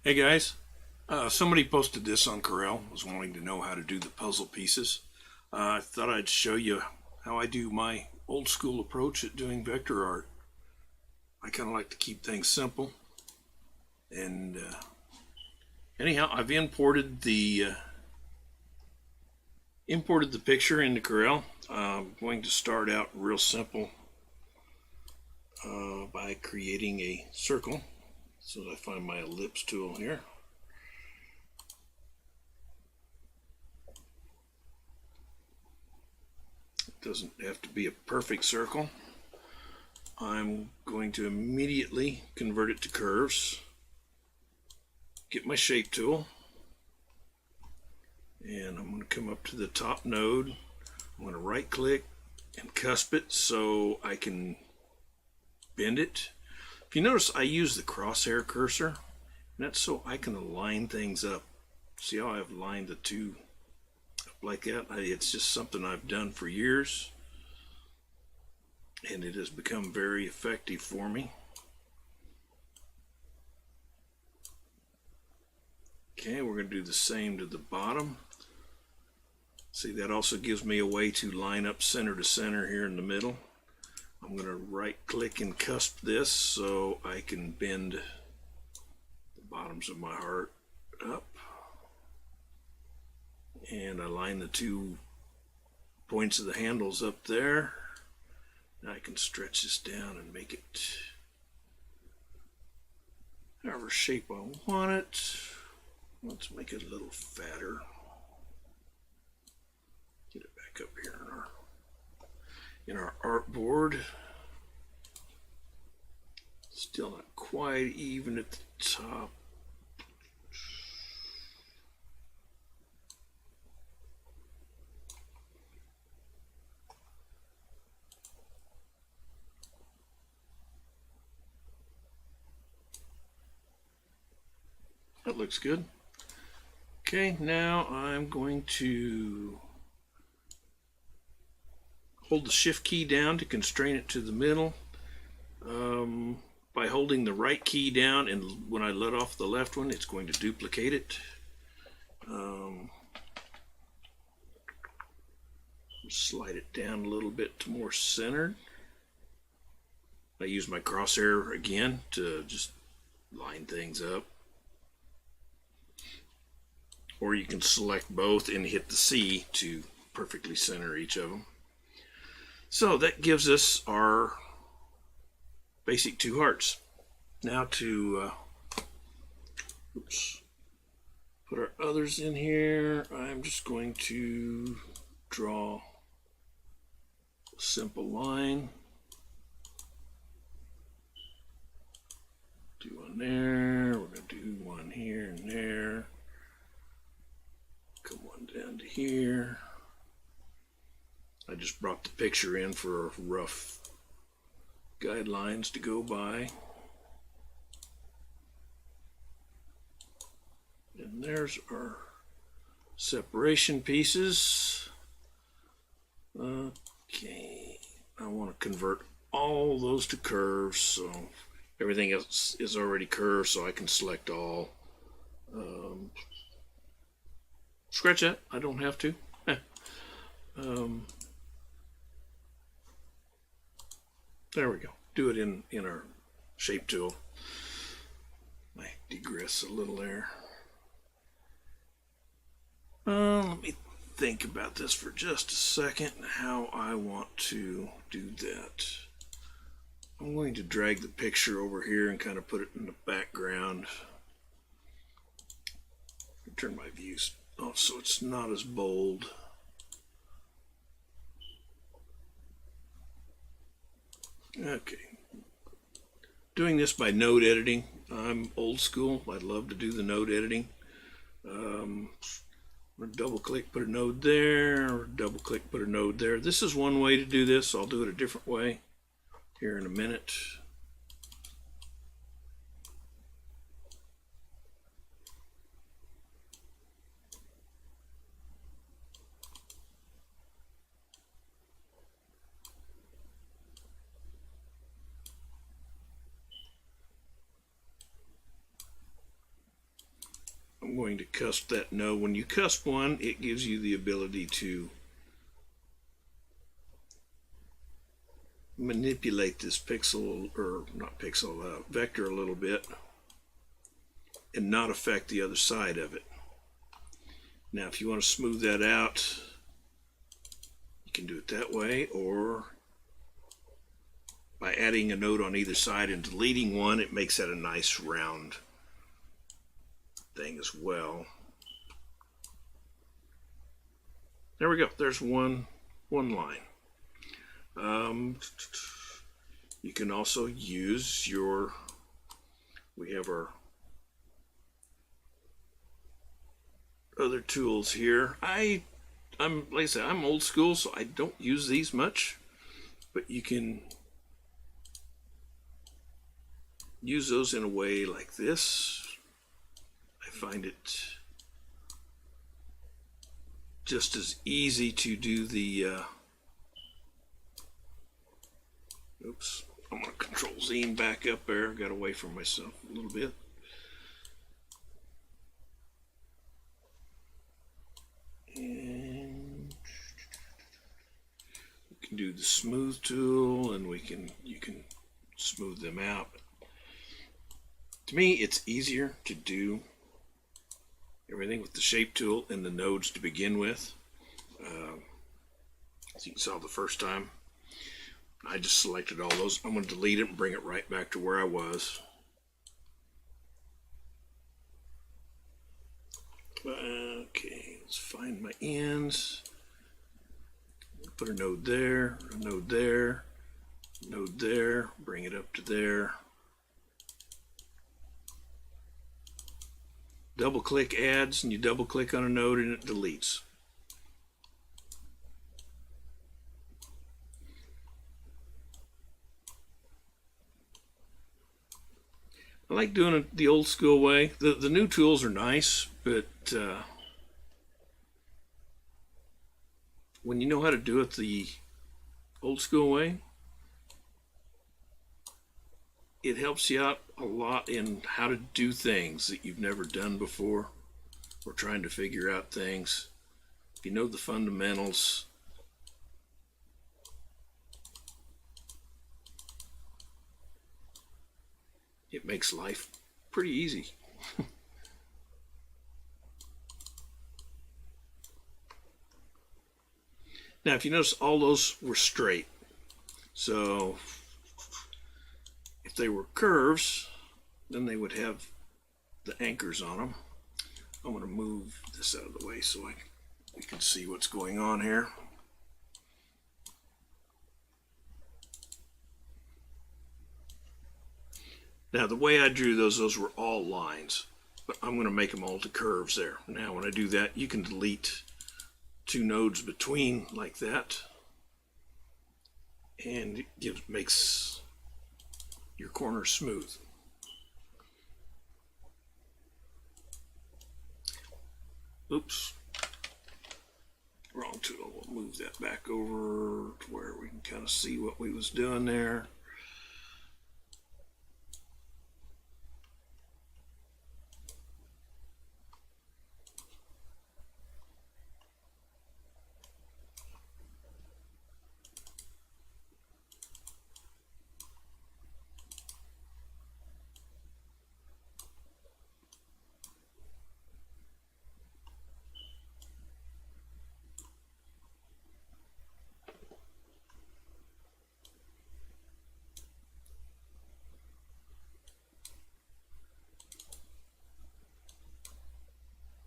Hey guys, somebody posted this on Corel, was wanting to know how to do the puzzle pieces. I thought I'd show you how I do my old school approach at doing vector art. I kind of like to keep things simple. And anyhow, I've imported the picture into Corel. I'm going to start out real simple by creating a circle. So I find my ellipse tool here. It doesn't have to be a perfect circle. I'm going to immediately convert it to curves. Get my shape tool. And I'm going to come up to the top node. I'm going to right click and cusp it so I can bend it. If you notice, I use the crosshair cursor, and that's so I can align things up. See how I've lined the two up like that? It's just something I've done for years, and it has become very effective for me. Okay, we're going to do the same to the bottom. See, that also gives me a way to line up center to center here in the middle. I'm going to right click and cusp this so I can bend the bottoms of my heart up. And I line the two points of the handles up there. Now I can stretch this down and make it however shape I want it. Let's make it a little fatter. Get it back up here in our artboard. Still not quite even at the top. That looks good. Okay, now I'm going to hold the shift key down to constrain it to the middle. By holding the right key down, and when I let off the left one, it's going to duplicate it. Slide it down a little bit to more centered. I use my crosshair again to just line things up. Or you can select both and hit the C to perfectly center each of them. So that gives us our basic two hearts. Now to put our others in here, I'm just going to draw a simple line. Do one there, we're going to do one here and there. Come one down to here. I just brought the picture in for rough guidelines to go by. And there's our separation pieces. Okay, I want to convert all those to curves, so everything else is already curved, so I can select all. Scratch that, I don't have to. There we go. Do it in our shape tool. I digress a little there. Let me think about this for just a second, how I want to do that. I'm going to drag the picture over here and kind of put it in the background. Turn my views off so it's not as bold. Okay. Doing this by node editing. I'm old school. I love to do the node editing. I'm going to double click, put a node there, or double click, put a node there. This is one way to do this. I'll do it a different way here in a minute. I'm going to cusp that node. When you cusp one, it gives you the ability to manipulate this pixel, or not pixel, vector a little bit and not affect the other side of it. Now if you want to smooth that out, you can do it that way, or by adding a node on either side and deleting one, it makes that a nice round thing as well. There we go. There's one line. You can also use your, we have our other tools here. I'm like I said, I'm old school, so I don't use these much, but you can use those in a way like this. I find it just as easy to do the oops, I'm going to control Z back up there. Got away from myself a little bit. And we can do the smooth tool, and you can smooth them out. To me, it's easier to do everything with the shape tool and the nodes to begin with. As you saw the first time, I just selected all those. I'm going to delete it and bring it right back to where I was. Okay, let's find my ends. Put a node there, a node there, a node there, bring it up to there. Double click adds, and you double click on a node and it deletes. I like doing it the old school way. The new tools are nice, but when you know how to do it the old school way, it helps you out a lot in how to do things that you've never done before, or trying to figure out things. If you know the fundamentals, it makes life pretty easy. Now, if you notice, all those were straight. So if they were curves, then they would have the anchors on them. I'm going to move this out of the way so we can see what's going on here. Now, the way I drew those were all lines, but I'm going to make them all to curves there. Now, when I do that, you can delete two nodes between like that, and it makes your corner smooth. Oops, wrong tool. We'll move that back over to where we can kind of see what we was doing there.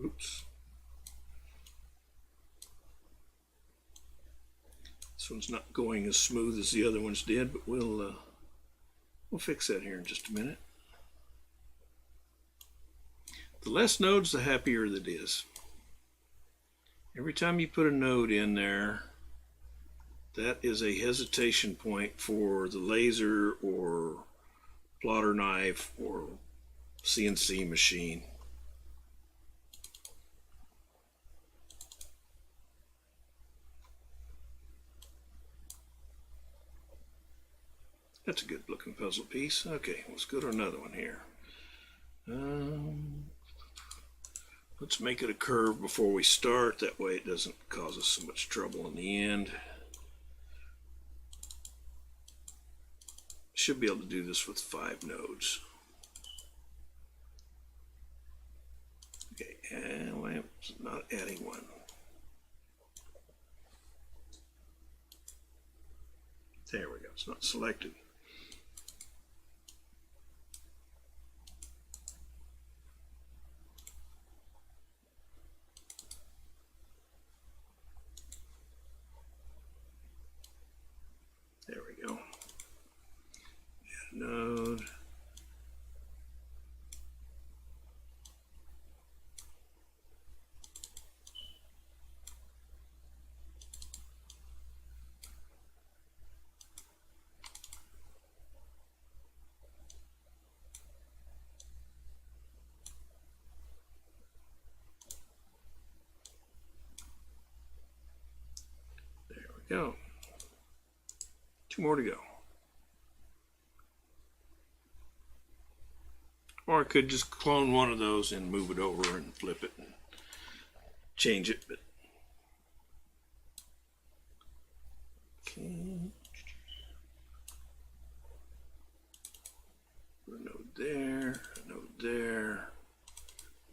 Oops. This one's not going as smooth as the other ones did, but we'll fix that here in just a minute. The less nodes, the happier that is. Every time you put a node in there, that is a hesitation point for the laser or plotter knife or CNC machine. That's a good looking puzzle piece. Okay, let's go to another one here. Let's make it a curve before we start. That way it doesn't cause us so much trouble in the end. Should be able to do this with 5 nodes. Okay, and I'm not adding one. There we go, it's not selected. There we go. Add a node. There we go. 2 more to go. Or I could just clone one of those and move it over and flip it and change it. But okay. Put a node there, a node there,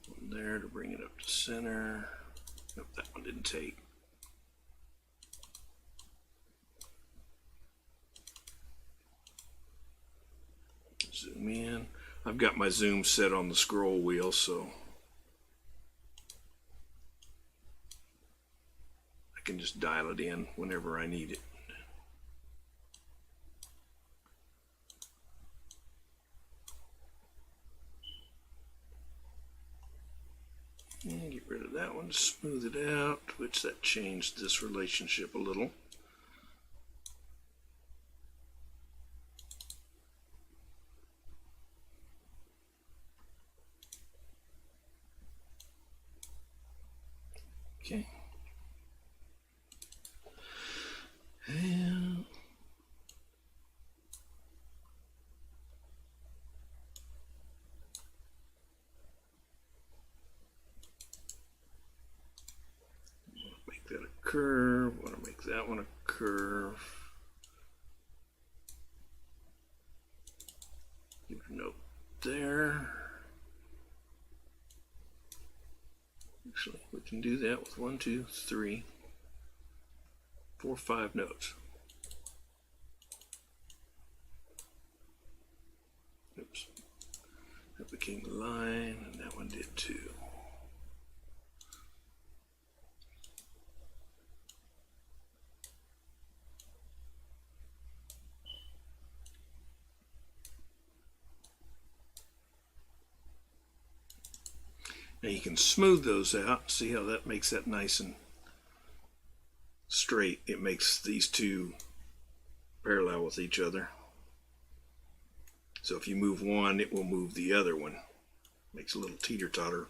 one there to bring it up to center. Nope, that one didn't take. Zoom in. I've got my zoom set on the scroll wheel, so I can just dial it in whenever I need it. And get rid of that one, smooth it out, which that changed this relationship a little. Okay. And make that a curve. Want to make that one a curve. Give it a note there. Actually, we can do that with 1, 2, 3, 4, 5 nodes. Oops. That became a line, and that one did too. Now you can smooth those out. See how that makes that nice and straight. It makes these two parallel with each other. So if you move one, it will move the other one. Makes a little teeter-totter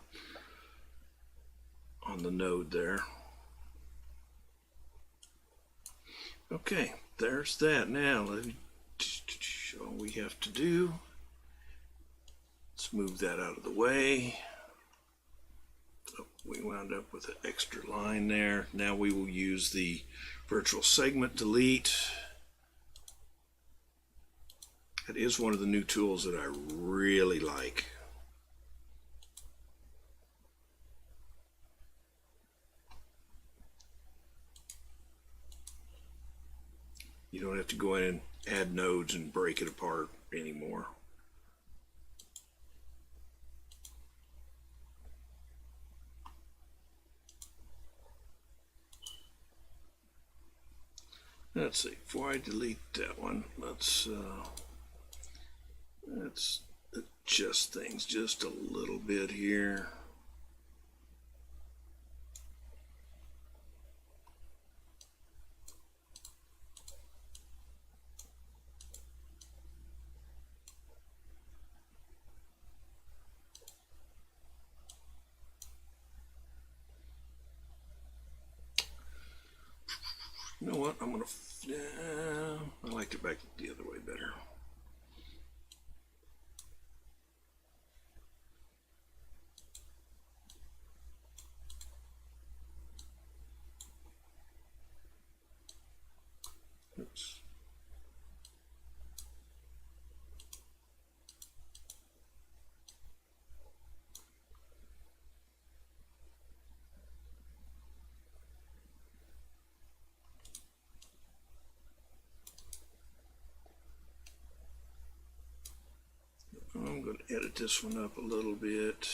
on the node there. Okay, there's that. Now let me all we have to do. Let's move that out of the way. We wound up with an extra line there. Now we will use the virtual segment delete. That is one of the new tools that I really like. You don't have to go in and add nodes and break it apart anymore. Let's see, before I delete that one, let's adjust things just a little bit here. You know what? I'm gonna. I liked it back the other way better. I'm going to edit this one up a little bit.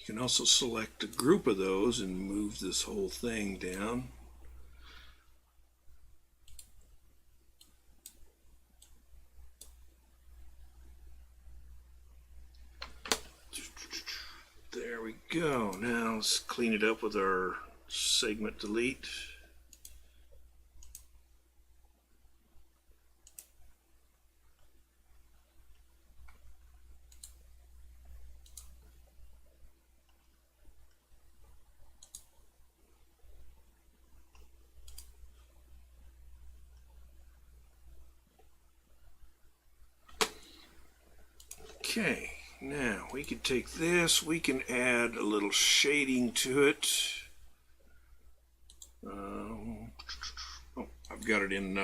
You can also select a group of those and move this whole thing down. There we go. Now let's clean it up with our segment delete. Okay, now we can take this, we can add a little shading to it. Oh, I've got it in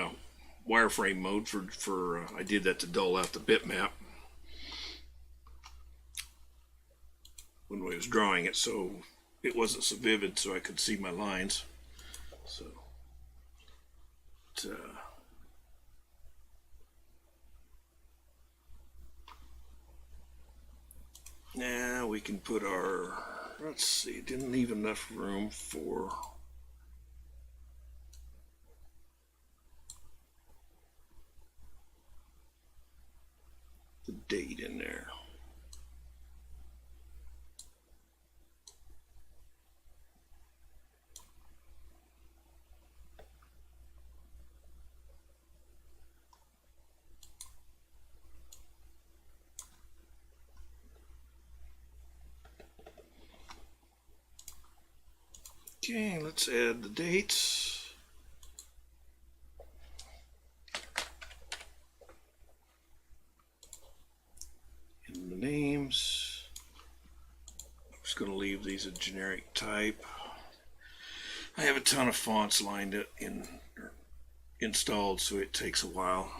wireframe mode for I did that to dull out the bitmap when I was drawing it, so it wasn't so vivid, so I could see my lines. So now we can put our, let's see, didn't leave enough room for the date in there. Okay, let's add the dates. And the names. I'm just going to leave these a generic type. I have a ton of fonts lined up installed, so it takes a while.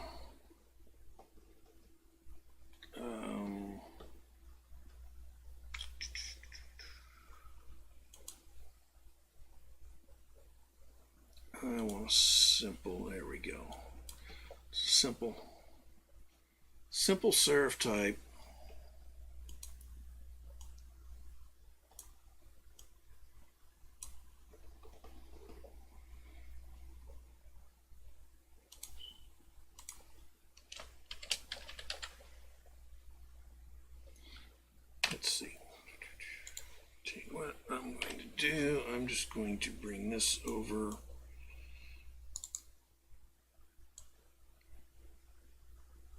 I want a simple, there we go. Simple serif type. Let's see. Tell you what I'm going to do. I'm just going to bring this over.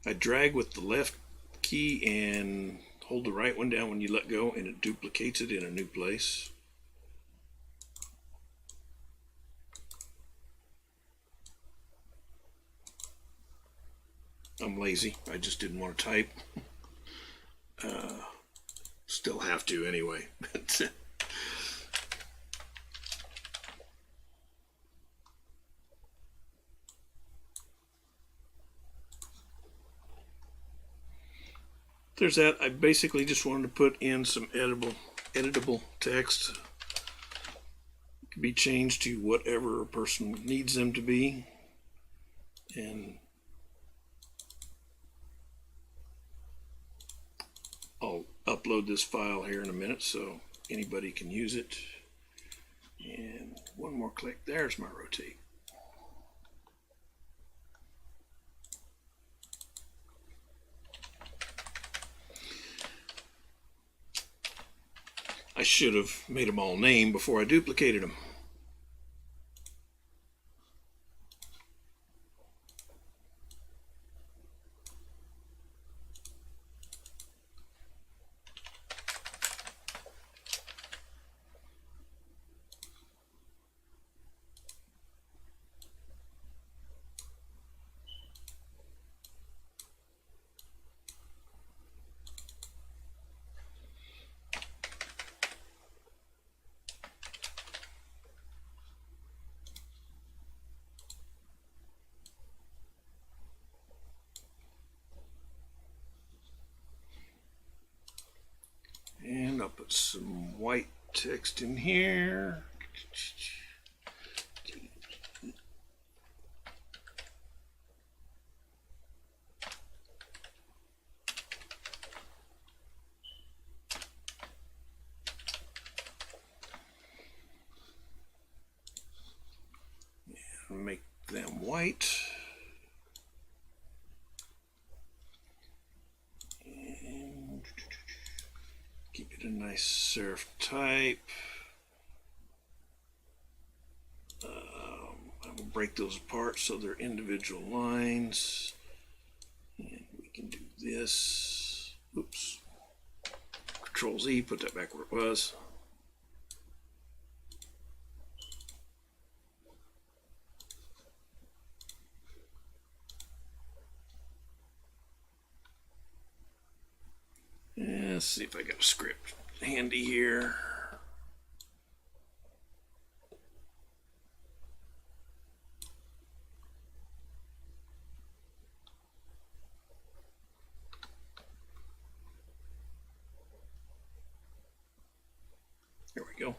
I drag with the left key and hold the right one down when you let go, and it duplicates it in a new place. I'm lazy. I just didn't want to type. Still have to anyway. There's that. I basically just wanted to put in some editable text. It can be changed to whatever a person needs them to be. And I'll upload this file here in a minute so anybody can use it. And one more click. There's my rotate. I should have made them all name before I duplicated them. put some white text in here. Make them white. And keep it a nice serif type. I will break those apart so they're individual lines. And we can do this. Oops. Control Z, put that back where it was. Let's see if I got a script handy here. There we go.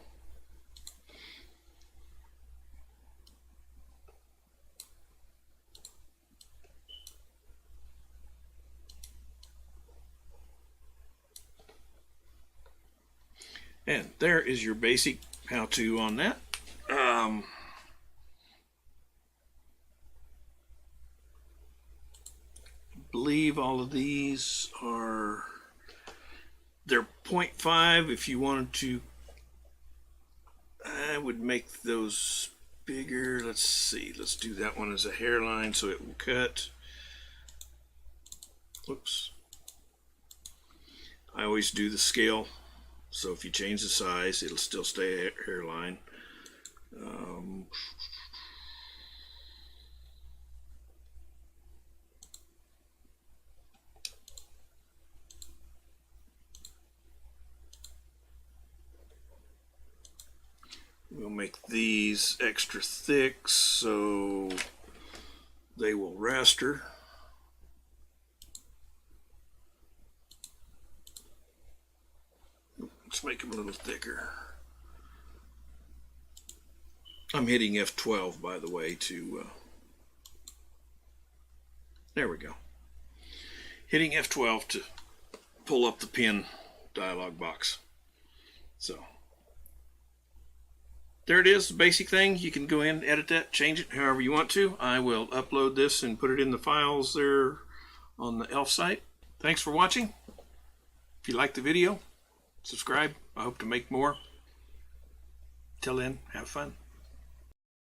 And there is your basic how-to on that. I believe all of these are, they're 0.5. If you wanted to, I would make those bigger. Let's see, let's do that one as a hairline so it will cut. Whoops. I always do the scale. So if you change the size, it'll still stay a hairline. We'll make these extra thick so they will raster. Let's make them a little thicker. I'm hitting F12, by the way, to there we go. Hitting F12 to pull up the pin dialog box. So there it is, the basic thing. You can go in, edit that, change it however you want to. I will upload this and put it in the files there on the ELF site. Thanks for watching. If you liked the video, subscribe. I hope to make more. Till then, have fun.